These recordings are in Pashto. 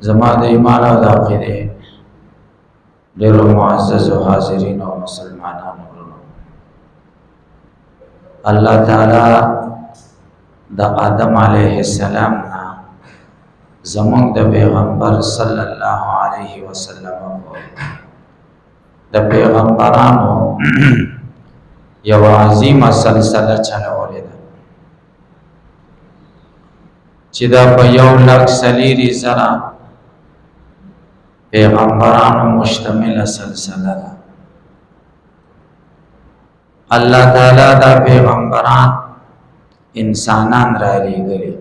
زما د ایمان او د عقیدې ډېرو معززو حاضرینو او مسلمانانو ورونو، الله تعالی د آدم علیه السلام نه زمونږ د پیغمبر صلی الله علیه وسلم د پیغمبرانو یو عظیمه سلسله چلولې ده چې دا په 1,40,000 پیغمبرانو مشتمل سلسله ده. الله تعالی دا پیغمبران انسانان را لېږلي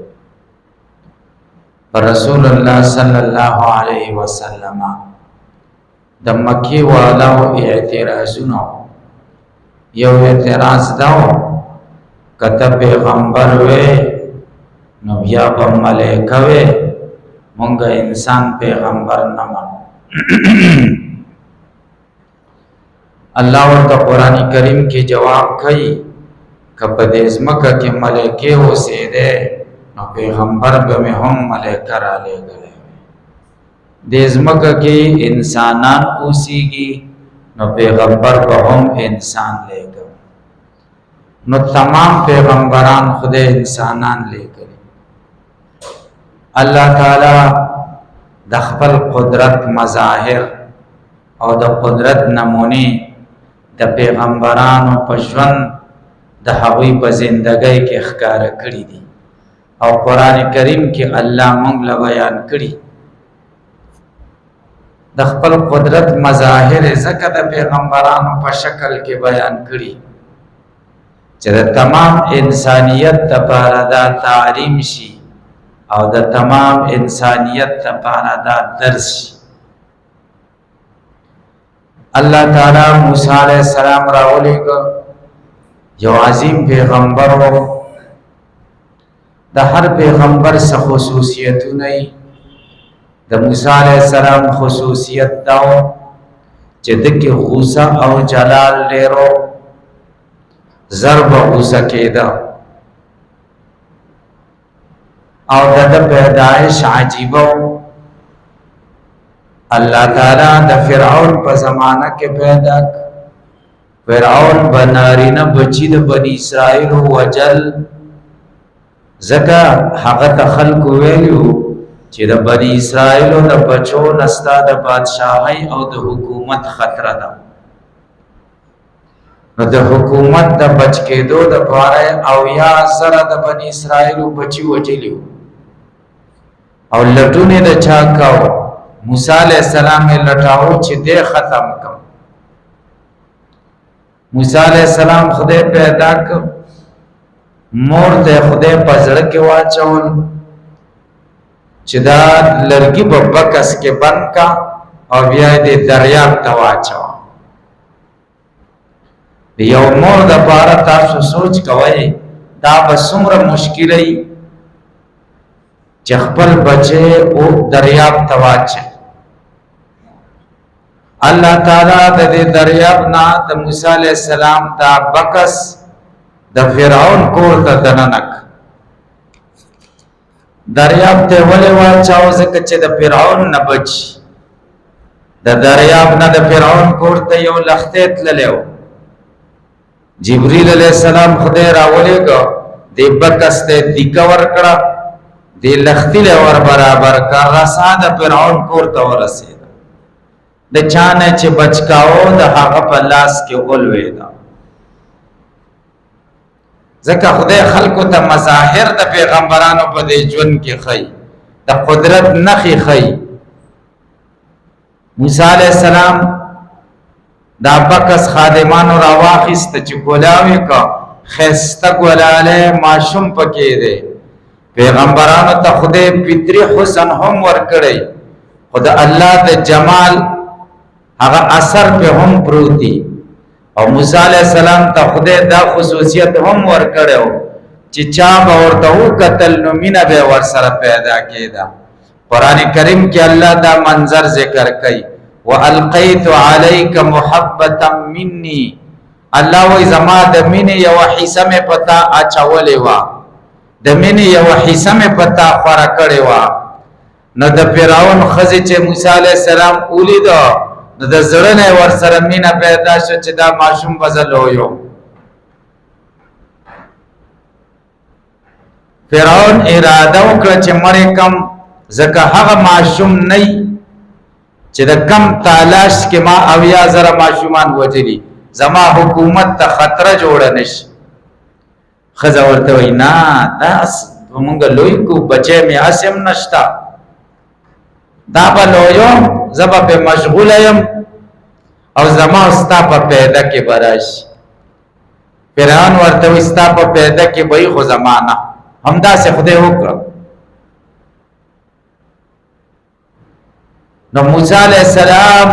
پر رسول الله صلی الله علیه وسلم د مکی والو اعتراضونو یو اعتراض داو کته پیغمبر وې نو بیا په ملائکه وې مونږ انسان پیغمبر نه مانو. الله ورته قرآن کریم کې جواب کوي کپه دې ځمکه کې ملائکه اوسېده نو پیغمبر به هم ملائکه را لېږلي، دې ځمکه کې انسانان اوسېږي نو پیغمبر به هم انسان لېږي. نو تمام پیغمبران خدای انسانان لېږلي. الله تعالی د خپل قدرت مظاهر او د قدرت نمونې د پیغمبرانو په ژوند د هغوی په زندګۍ کې ښکاره کړي دي او قرآن کریم کې الله موږ له بیان کړي. د خپل قدرت مظاهر ځکه د پیغمبرانو په شکل کې بیان کړي چې د تمام انسانیت لپاره دا تعلیم شي او د تمام انسانیت لپاره دا درس شي. الله تعالی موسی علیہ السلام راولېږه، یو عظیم پیغمبر و. د هر پیغمبر څه خصوصیتونه وي. د موسی علیہ السلام خصوصیت دا و چې دغه غوسه او جلال ډېرو ضرب غوسه کېده او د پیدائش عجیبه. الله تعالی د فرعون په زمانہ کې پیدا فرعون بنارینه بچی د بنی اسرائیل وجل زکه هغه ته خلق ویلو چې د بنی اسرائیل د بچو نستا د بادشاہي او د حکومت خطر ده. نو د حکومت د بچ کېدو د پاره او یا زره د بنی اسرائیل بچي وجلیو او لټونه د چا کاو. موسی علیہ السلام لټاو چې دې ختم کړ. موسی علیہ السلام خدای پیدا کړ، مور ته خدای پزړه کې واچول چې دا لرګي په بکس کې بند کا او بیا دې دریاب ته واچو. یو مور د پاره تاسو سوچ کوئ دا به څومره مشکل وي چې خپل بچي او دریاب ته واچي. الله تعالی د دې دریاب نه د موسی علیہ السلام دا بکس د فرعون کور ته دننک دریاب ته ولې واچاو ځکه چې د فرعون نه بچ. د دریاب نه د فرعون کور ته یو لخته تللو. جبرئیل علیہ السلام خدای راولېګو دې بکس ته دیکور کړه، دې لختی له ور برابر کا رساد فرعون کور ته ورسید. د چانه چې بچکاو د هغه په لاس کې اولوي دا. ځکه خدای خلقو ته مظاهر د پیغمبرانو په دې ژوند کې خي، د قدرت نخي خي. موسی علیہ السلام دا بکس خادمانو راواخست چې ګلاوي کا خسته ګلاله ماشوم پکې دی. پیغمبرانو ته خدای فطری حسن هم ورکړي، خدای الله د جمال هغه اثر په هم پروتي. او موسی علیہ السلام ته خدای دا خصوصیت هم ورکړو چې چا به ورته وکتل نو مینه به ور سره پیدا کېده. قران کریم کې الله دا منظر ذکر کوي، والقیت علیک محبتا مني. الله وای زما د مینې یو حصہ مې پتا اچولې وا، د مینې یو حصہ مې پتا خورا کړې وا. نو د فرعون خزي چې موسی عليه السلام ولید نو د زړه نه ور سره مینا پیدا شو چې دا ماشوم بزلو یو فرعون اراده وکړه چې مړ کم زکه هغه ماشوم نه چې د کم تلاش کې ما اویا زره ماشومان وجلی زما حکومت ته خطر جوړ نشي خزا ورته وینا دا مونږ لوی کو بچي می اسم نشتا دا په لویو زبا په مشغول یم او زما استا په پیدا کې براش فرعون ورته استا په پیدا کې وای خو زمانہ همدا سے خدای وکړه نو موسی علیہ السلام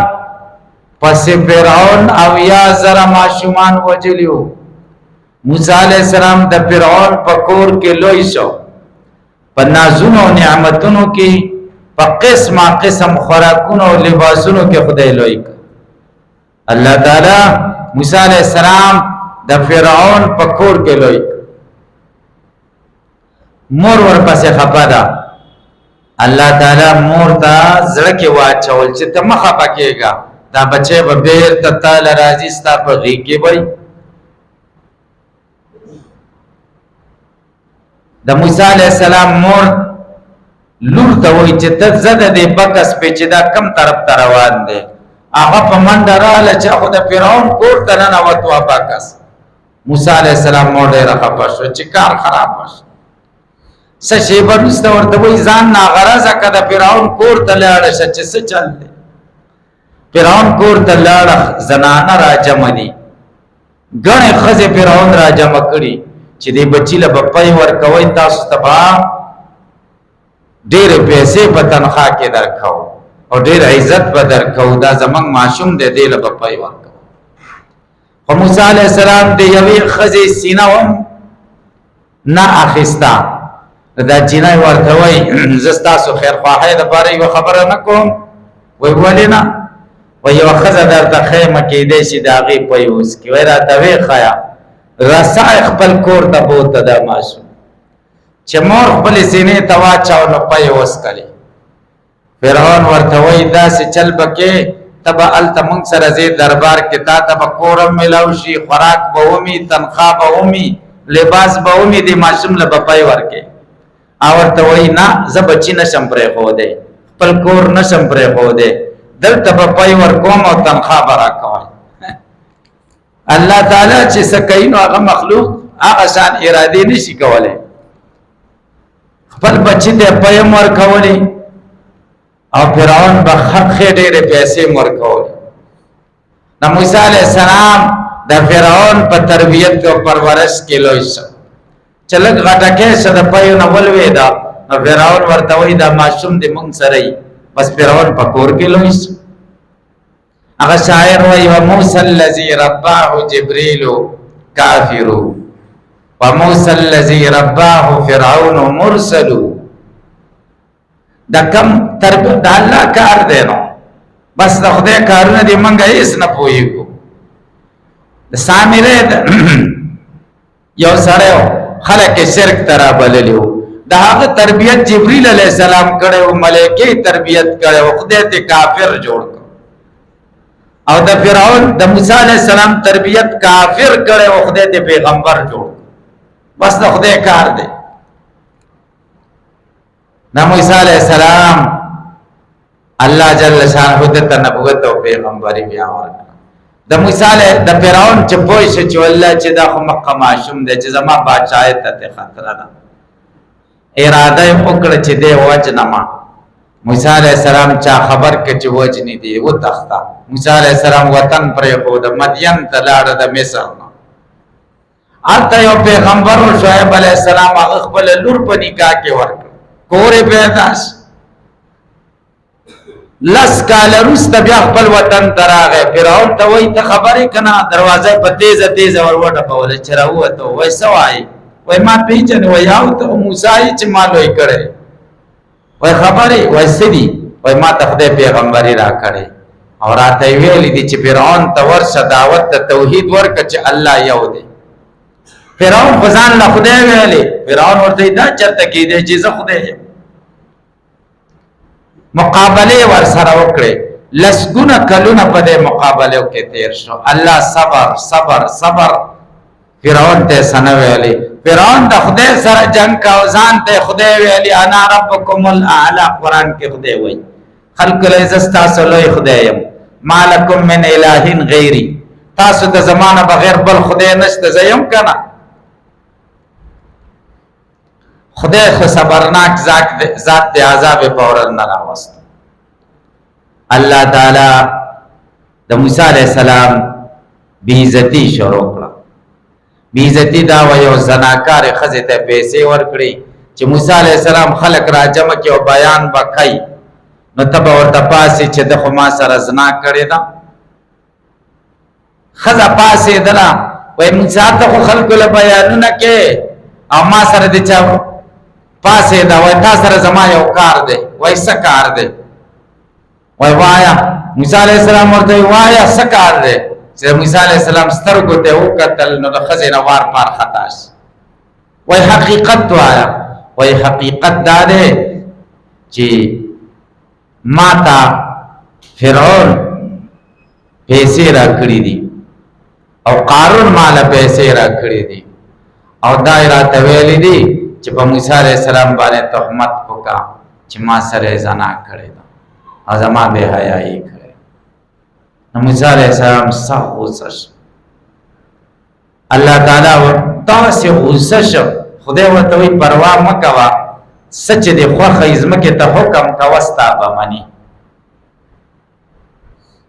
پس فرعون او یا زرا ماشومان وجلیو موسی علیہ السلام د فرعون په کور کې لوی شو په نازونو نعمتونو کې په قسمه قسم خوراکونو او لباسونو کې خدای لوی کړ الله تعالی موسی علیہ السلام د فرعون په کور کې لوی مور ورپسې خپه ده الله تعالی مور ته زړه کې واچول چې ته مخه پکېګا دا بچي به بیر ته تعالی راضي ستا په غي کې وای د موسی عليه السلام مور لور ته وای چې ته زده دې بکس په چې دا کم طرف ته روان دي هغه په منډه رااله چې خو د فرعون کور ته نه وته بکس موسی عليه السلام مور ډېر خپه شو چې کار خراب شو سشي برست ورته وای ځان نا غرضه کده فرعون کور ته لاړ شه چې څه چل دی فرعون کور ته لاړ زنانه را جمع دي غنه خزه فرعون را جمع کړي چې دې بچی له بپای ور کوي تاسو تبا ډېر پیسې په تنخواه کې درکاو او ډېر عزت به درکاو دا زمنګ معشوم دې دې له بپای ور کوي خو موسی عليه السلام دې یوې خزه سینه و نه اخیستا دا جنای ورته وای زستا سو خیر خواهی د پاره یو خبره نکوم وای ولینا وای یو خزه درته خیمه کې دې شي دا غي پيوس کی وای راته وی خیا رسا خپل کور ته بوته د ماشو چې مور خپل سینې توا چاو نو پيوس کړي فرعون ورته وای دا سه چل بکې تبا التمن سره زی دربار کې تا تب کورم ملاو شي خوراک بومي تنخواه بومي لباس بومي د ماشوم له بپای ورکه اورته وای نه زبچی نشم پرې خو دې خپل کور نشم پرې خو دې دلته په پای ور کوم او تنخواه برا کوي الله تعالی چې سکینو هغه مخلوق هغه شان اراده نشي کولای خپل بچی ته پیم ور کولی او فرعون به حق ډېرې پیسې ور کولی نو موسی علیہ السلام د فرعون په تربیت او پرورش کې لوی شو چلک غټکه شد پایو نه ولوي دا فرعون ورته وای دا معصوم دې مونږ سره ای بس فرعون پکور کې لويس هغه شاعر وای و موسی الذی رباه جبريل کافر و موسی الذی رباه فرعون مرسل دا کم تربیت د الله کار دی نو بس د خدای کارونه دې مونږه هیڅ نه پوهیږو د سامره یو سره خلق شرک ترا بللیو دا هغه تربیت جبريل علیہ السلام کړو ملائکه تربیت کړو خدای ته کافر جوړ کړ او د فرعون د موسی علیہ السلام تربیت کافر کړو خدای ته پیغمبر جوړ بس د خدای کار دی نو موسی علیہ السلام الله جل شانه ته نبوت او پیغمبري بیا ورکړه د موسی علیہ د فرعون چې پوه شي چې الله چې دا خو مکه ماشوم دی چې زما بادشاہت ته خطر ده اراده وکړه چې دی وجنما موسی علیہ السلام چا خبر کې چې وجنی دی و تختا موسی علیہ السلام وطن پر خو د مدین ته لاړ د مصر نو البته یو پیغمبر شعیب علیہ السلام هغه خپل لور په نکاح کې ورکړ کورې پیداش لس کال روسته بیا خپل وطن تراغه فرعون ته وای ته خبرې کنا دروازه په تیزه تیزه وروټه په ول چراوه ته وای سوای وای ما پیچن وای او ته موسی چې مالوي کړي وای خبرې وای سدي وای ما ته خدای پیغمبري را کړي او راته ویلې دي چې فرعون ته ورشه دعوت ته توحید ورک چې الله یو دی فرعون فزان له خدای ویلې فرعون ورته دا چرته کې دی چې زه خدای یم مقابله ور سره وکړي لسګونه کلونه په دې مقابله کې تیر شو الله صبر صبر صبر فرعون ته سنه ویلي فرعون د خدای سره جنگ کا ځان ته خدای ویلي انا ربکم الاعلى قران کې خدای وایي خلق العزت سلوی خدایم مالکم من الہ غیری تاسو د زمانه بغیر بل خدای نشته زیم کنه خدای خو صبرناک ذات د عذاب پورن نه راوست الله تعالی د موسی علیہ السلام بی عزتی شروع کړه بی عزتی دا ویو زناکار خزه ته پیسې ورکړي چې موسی علیہ السلام خلق را جمع کې او بیان وکړي نو تبا ورته پاسې چې د خو ما سره زنا کړې ده خزه پاسې دلا وای موسی ته خو خلکو له بیانونه کې او ما سره د چا پاسې دا وای تاسو سره زما یو کار دی وای څه کار دی وای وایا موسی علیہ السلام ورته وایا څه کار دی چې موسی علیہ السلام سترګو ته وکتل نو د خزینه وار پار خطاش وای حقیقت وایا وای حقیقت دا دی چې ماتا فرعون پیسې را کړې دي او قارون مال پیسې را کړې دي او دایره ته ویلې دي چې په موسی علیہ السلام باندې تهمت وکا چې ما سره زنا کړې ده او زما به حیايي کړې نو موسی علیہ السلام صح غوسش الله تعالی تاسو غوسش خدای ورته وی پروا مکوا سچ دی خوخه ازمکه ته حکم کوستا بمنی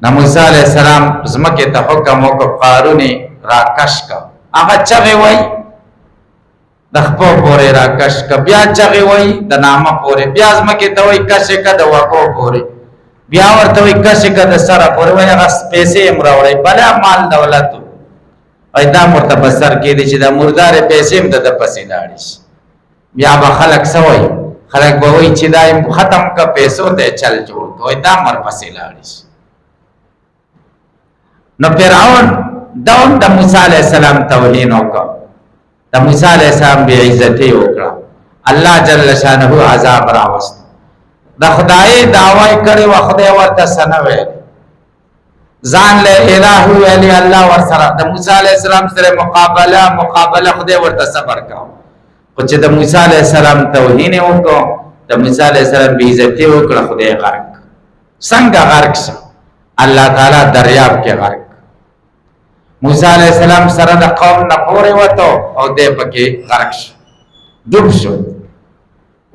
نو موسی علیہ السلام ازمکه ته حکم وکړ قارون راکش کا هغه چغه وای د خپل پورې راکش کا بیا چغه وای د نامه پورې بیا ازمکه ته وای کشه کا د وکو پورې بیا ورته وای کشه کا د سره پورې وای هغه پیسې امراوړي بلا مال دولت ایدا مرتبصر کې دي چې د مردار پیسې هم د پسې لاړي بیا به خلق سوي خلق به وای چې دایم ختم کا پیسو ته چل جوړ کوي دا مر پسې لاړي نو فرعون داون د موسی علیہ السلام توهین وکړ د موسی علیہ السلام بی عزتی وکړه الله جل شانه عذاب راوست د خدای دعوی کړي و خدای ورته سنوي ځان له الہ ویلی الله ور سره د موسی علیہ السلام سره مقابله خدای ورته صبر کاو خو چې د موسی علیہ السلام توهین وکړو د موسی علیہ السلام بی عزتی وکړه خدای غرق څنګه غرق شو الله تعالی دریاب کې غرق موسی علیہ السلام سره د قوم نه پورې وته او دې پکې غرق شو ډوب شو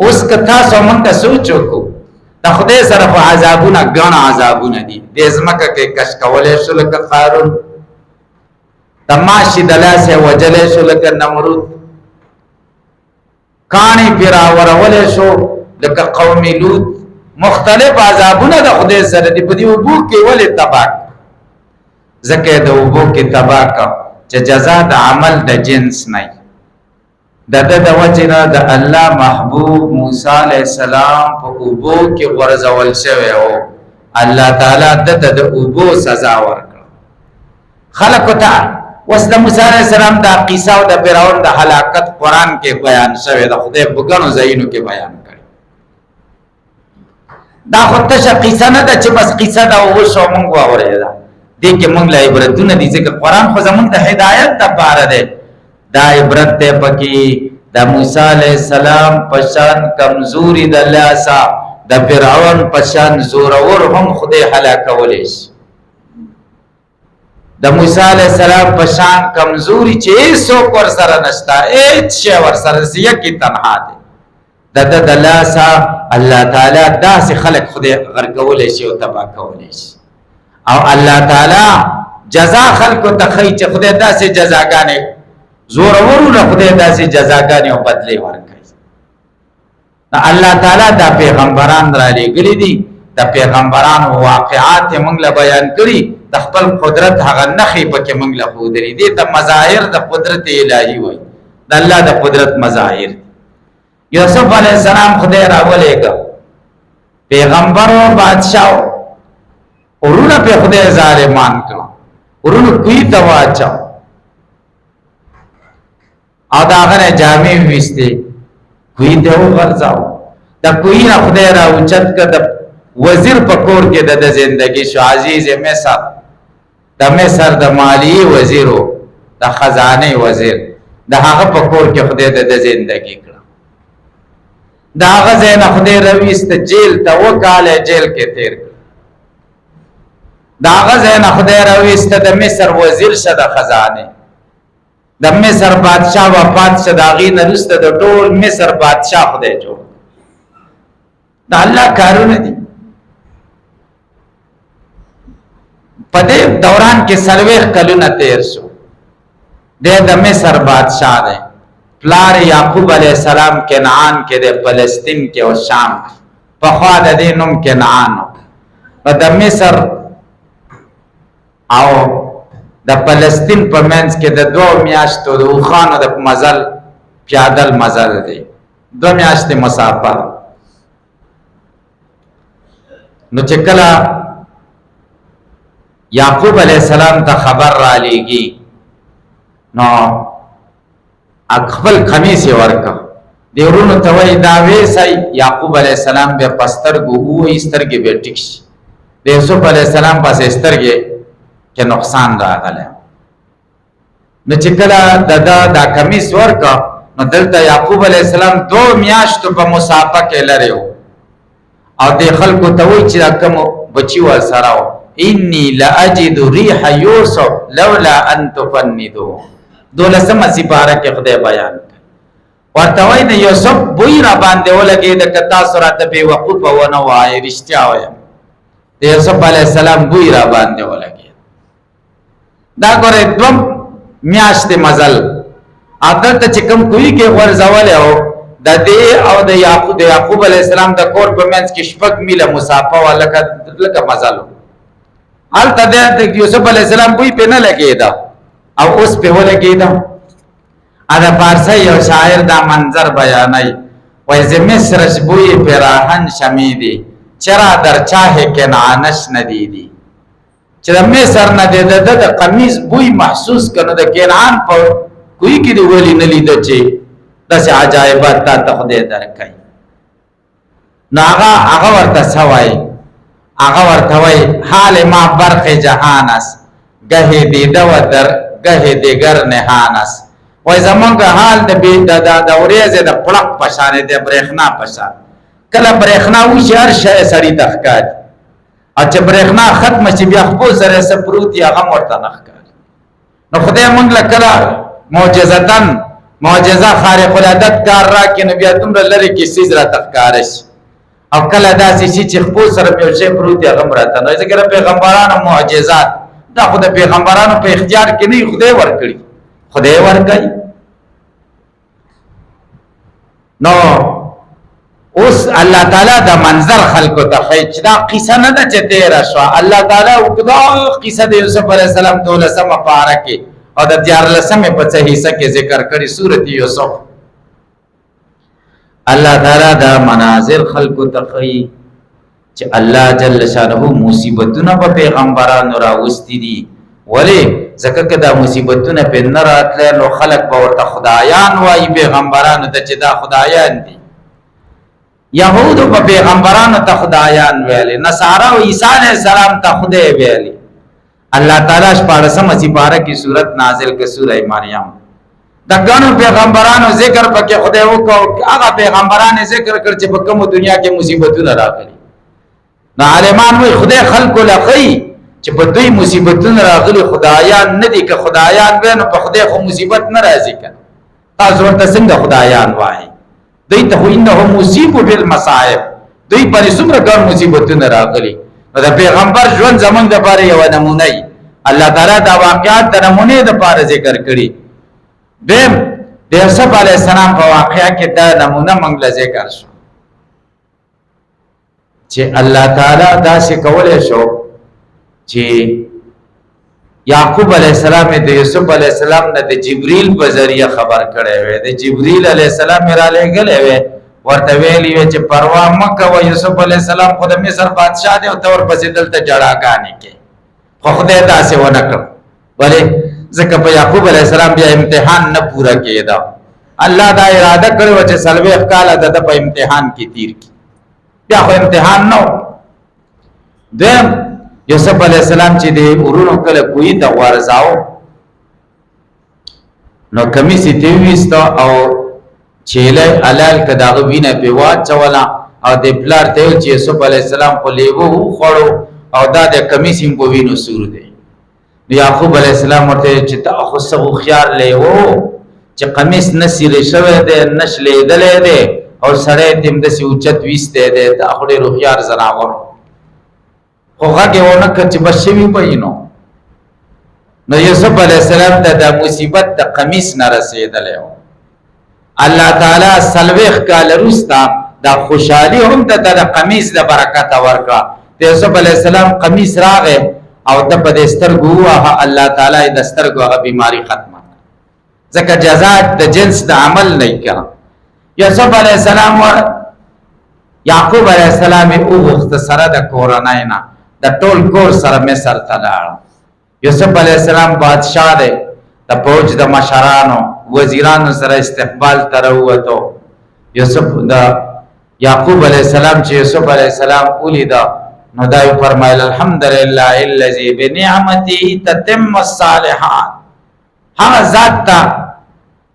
اوس کتا سومنګه سوچو کو د خدای سره په عذابونه غن عذابونه دي د ازمکه کې کش کولې شو لکه قارون تماشي دلاسه وجلې شو لکه نمرود کانی پیرا ورولې شو لکه قوم لوط مختلف عذابونه د خدای سره دي په دې وبو کې ولې تباک زکه د وبو کې تباک چې جزاء د عمل د جنس نه د وجنه د الله محبوب موسی علیہ السلام په وبو کې ورزول شوی او الله تعالی د وبو سزا ورکړه خلق ته وسد موسی علیہ السلام د قصه او د فرعون د هلاکت قران کې بیان شوی د خدای بګانو زینو کې بیان کړي دا خو ته قصه نه ده چې بس قصه دا وشو مونږ واورېدا دې کې مونږ لا عبرتونه دي چې قران خو زمونږ د هدایت لپاره ده دا عبرت ته پکې د موسی علیہ السلام پشان کمزوري د لاسا د فرعون پشان زورور هم خدای هلاکولې د موسی علیہ السلام پشان کمزوري چې څوک ور سره نشتا هیڅ شی ور سره یکی تنها دي د لاسا الله تعالی داسې خلق خدای غرقولې شي او تباہ کولې شي او الله تعالی جزاء خلق ته خی چې خدای داسې جزاګانې زور ورونه خدای داسې جزاګانې او بدلې ورکړي الله تعالی دا پیغمبران را لېږلي دي د پیغمبرانو واقعات موږ له بیان کړي د خپل قدرت هغه نخې پکې موږ له ښودلي دي د مظاهر د قدرت الهي وایي د الله د قدرت مظاهر یوسف علیہ السلام خدای راولېږه پیغمبر او بادشاہ ورونه په خدای ظالمان کړه ورونه کوي ته واچو او دا غره جامع وسته کوي ته ورځاو دا کوي نه خدای را اوچت کړه وزیر په کور کې د زندگی شو، عزیز مصر د مصر د مالی وزیرو د خزانه وزیر د هغه په کور کې خدای د زندگی کړ. دا هغه زین خدای رويست جیل ته وکاله جیل کې تیر کړ. دا هغه زین خدای رويست د مصر وزیر شه د خزانه د مصر بادشاہ وفات شه د غي نرسته د ټول مصر بادشاہ خدای جوړ. دا الله کارونه دي. په دې دوران کې سلويخ کلونه تیر شو. د مصر بادشاہ دی. پلار یعقوب علیہ السلام کنعان کې د فلسطین کې او شام په خوا د دې نوم کنعان او د مصر او د فلسطین په منځ کې د 2 میاشتو د خوانو د مزل پیادل مزل دی. 2 میاشتې مسافر. نو چې کله یعقوب علیہ السلام ته خبر را لېږي نو خپل قمیص ورکا دی ورونو ته وای دا وېسای. یعقوب علیہ السلام به پسترګو وې سترګې به ټیک شي. د یوسف علیہ السلام پسې سترګې کې نقصان راغله. نو چې کله دا قمیص ورکا نو دلته یعقوب علیہ السلام 2 میاشتو په مسافه کې لري او د خلکو ته وای چې کوم بچي ور سره انی لاجد ریح یوسف لولا ان تفندو. دولسمه سپاره کې خدای بیان ورته وای نه یوسف بوی را باندې ولګي د کتا سورته به وقوف ونه وای رښتیا وای. د یوسف علی السلام بوی را باندې ولګي. دا ګوره 2 میاشتې مزل عادت چې کوم کوي کې ورزول او د دې او د یعقوب علی السلام د کور په منځ کې شپږ میله مسافه ولکه مزل. الته د یوسف علی السلام بوی په نه لګیدا او اوس په ولګیدا. ادا فارسی یو شاعر دا منظر بیانای وای ز مصر بوی پیراهن شمیدی چرا در چاه کنعانش ندیدی. چې د مصر نه د قمیص بوی محسوس کړه د کنعان په کوی کې دی ولی نه لید چې داسې عجایبات ته خدای درکای. نو هغه ورته سوای هغه ورته وای حال ما برق جهان است گه دیده و در گه دیگر نهان است. وای زمونږ حال د ورېځې د پړق پشانې د برېښنا پشان. کله برېښنا وشي هر شی سړی ته ښکاري او چې برېښنا ختمه شي بیا خپل سره څه پروت یا هغه ورته نه ښکاري. نو خدای مونږ له کله معجزه خارق العادت کار راکړي نو بیا دومره لرې کې څیز راته ښکاره شي او کله داسې شي چې خپل سره یو شی پروت یا هغه راته نه. ځکه پیغمبرانو معجزات دا خو د پیغمبرانو په اختیار کې نه خدای ورکړي. خدای ورکړي. نو اوس الله تعالی دا منظر خلقو ته خیچ دا قصه نه ده چې تیر شو. الله تعالی وکړه قصه د یوسف علی السلام 12مه پاره کې او د 14مه په حصہ کې ذکر کړي سورۃ یوسف. الله تعالی دا مناظر خلقو ته خی چې الله جل شانه مصیبتونه په پیغمبرانو راوستي دي. ولی ځکه که دا مصیبتونه په نه راتله نو خلق به ورته خدایان وایي پیغمبرانو ته چې دا خدایان دي. یهودو په پیغمبرانو ته خدایان ویلي، نصارا او عیسی علیه السلام ته خدای ویلي. الله تعالی 14مه سپاره کې سورۃ نازل کې سورہ مریم د ګڼو پیغمبرانو ذکر پکې خدای وکړ. هغه پیغمبرانو ذکر کړ چې په کومه دنیا کې مصیبتونه راغلي. نو عالمان وی خدای خلق لخی چې په دوی مصیبتونه راغلي خدایان نه دي. که خدایان وي نو په خدای خو مصیبت نه راځي کنه. تاسو ورته څنګه خدایان وایي؟ دوی ته انه مصیب بالمصائب، دوی پر څومره ګڼ مصیبتونه راغلي. نو د پیغمبر ژوند زمونږ لپاره یو نمونه ای. الله تعالی دا واقعات د نمونه لپاره ذکر کړي. دیم د یوسف علی السلام په واقعیا کې دا نمونه موږ ذکر شو چې الله تعالی دا څه کولای شو چې یعقوب علیہ السلام د یوسف علیہ السلام نه د جبرئیل په ذریعہ خبر کړي وي. د جبرئیل علیہ السلام را لېږلې وي ورته ویلي وي چې پروا مکه و یوسف علیہ السلام خو د مصر بادشاہ دی او تور پسې دلته جړاګانې کې خو خدای داسې ونه کړ. ولې ځکه په یعقوب علیہ السلام بیا امتحان نه پورا کېدا. الله دا اراده کړو چې 40 کال د په امتحان کې تیر کی. بیا خو امتحان نو دویم یوسف علیہ السلام چې دی ورونو کله کوی د غوارزاو نو کمیسی تیویست او چیله علال کداغه وینه په واچولا او د پلار ته چې یوسف علیہ السلام په لیوو خوړو او دا د کمیسی په وینو سور دی یعقوب علیہ السلام ورته چې تا خو سو خيار لیوو چې قمیص نسیل شوه دی نشلې دلې دی او سره تیم د سی اوچت وسته دی دا خو ډېر خيار زناور خو هغه ونه چې بشوي پینو نو یوسف علیہ السلام ته د مصیبت د قمیص نه رسیدلې الله تعالی سلوخ کال رستا دا خوشحالي هم د قمیص د برکت ورکا یوسف علیہ السلام قمیص راغې او د په سترګو واه الله تعالی د سترګو غ بیماری ختمه ځکه جزاء د جنس د عمل نه کړه یوسف علیہ السلام یعقوب علیہ السلام او وخت سره د کورنۍ نه د ټول کور سره مصر ته لاړ یوسف علیہ السلام بادشاہ دی د فوج د مشرانو وزیرانو سره استقبال تروته یوسف د یعقوب علیہ السلام چې یوسف علیہ السلام ولیدا نو دا فرمایل الحمدلله الذی بنعمته تتم الصالحات هغه ذات ته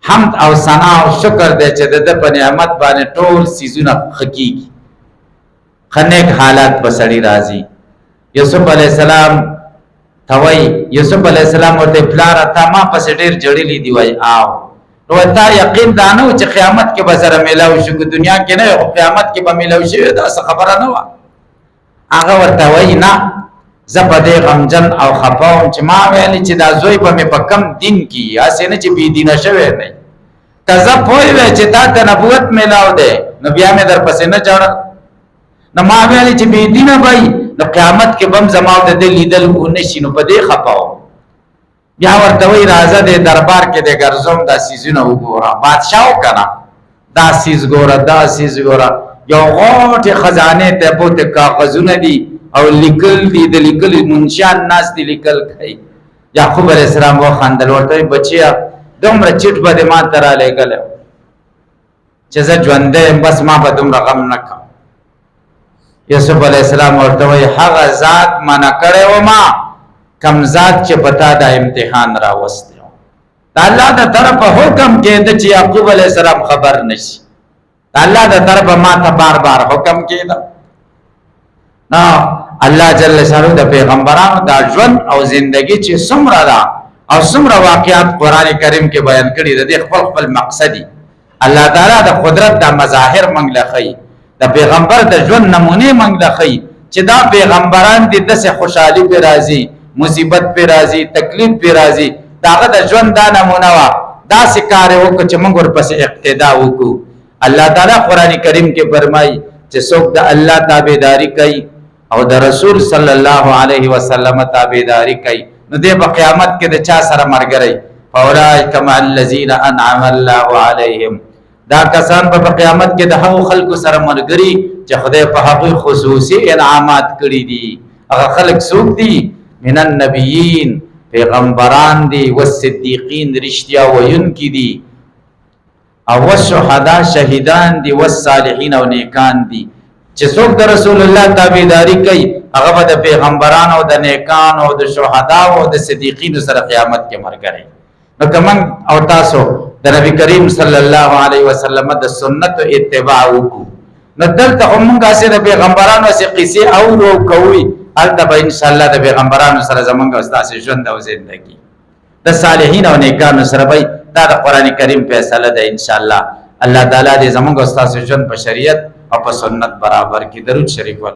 حمد او ثنا او شکر دې چې د په نعمت باندې ټول سيزونه حقيقي خنیک حالات بسړي راځي یوسف علیہ السلام توي یوسف علیہ السلام ورته پلار تا ما پس ډیر جړلې دی وای آو نو تا یقین دانو چې قیامت کې به سره ملاوي شو دنیا کې نه قیامت کې به ملاوي شي دا خبره نه و هغه ورته وای نه زپدې غمجن او خفاوم چې ما ویل چې دا زوی په مې په کم دین کې اسنه چې بي دینه شوی نه کزه پوي و چې تا ته نبوت ملاو ده نو بیا مې در پسې نه جوړ نو ما ویل چې بي دینه وای نو قیامت کې بم زماو د لیدل کو نشي نو په دې خفاو بیا ورته وای راځه د دربار کې د ګرځوم د سيزونه وګوره بادشاہ کنا دا سيز ګوره دا سيز ګوره یو غوټه خزانه ته بوت کاغذونه دي او لیکل دي د لیکل منشان ناس دي لیکل کوي یعقوب علیہ السلام و خندل ورته بچیا دومره چټ بده ما ترا لګل چې زه ژوندې بس ما به دومره غم نکم یوسف علیہ السلام ورته وای هغه ذات منا کړي و ما کم ذات چې پتا دا امتحان را وسته الله د طرف حکم کې د چې یعقوب علیہ السلام خبر نشي الله د طرف ما ته بار بار حکم کېدا نا الله جل شانو د پیغمبرانو دا ژوند او زندگی چې څومره دا او څومره واقعات قران کریم کې بیان کړي د خپل مقصدی الله تعالی د قدرت د مظاهر منګل خي د پیغمبر د ژوند نمونه منګل خي چې دا پیغمبران د دسه خوشحالي په راضي مصیبت په راضي تکلیف په راضي داغه د ژوند دا نمونه وا دا سکار وکړي چې موږ ورپسې اقتدا وکړو الله تعالی قران کریم کې فرمایي چې څوک د الله تابعداري کوي او د رسول صلی الله علیه وسلم تابعداري کوي نو د قیامت کې د چا سره مرګري اولئک مع الذین انعم الله علیهم دا کسان په قیامت کې د هغو خلکو سره مرګري چې خدای په هغه خصوصي انعامات کړی دي هغه خلک څوک دي من النبیین پیغمبران دي والصدیقین رښتیا ویونکي دي او والشهدا شهیدان دي والصالحین او نیکان دي چې څوک د رسول الله تابعداري کوي هغه د پیغمبرانو او د نیکانو او د شهدا او د صدیقین سره قیامت کې مرګري نو کوم او تاسو د نبی کریم صلی الله علیه وسلم د سنت اتباع وکړو نو دلته موږ سره د پیغمبرانو سره قصې او کوي البته به ان شاء الله د پیغمبرانو سره زمونږ استاد ژوند او زندگی د صالحین او نیکانو سره به دا د قران کریم فیصله ده ان شاء الله الله تعالی دې زمونږ استاد ژوند په شریعت او په سنت برابر کې درود شریف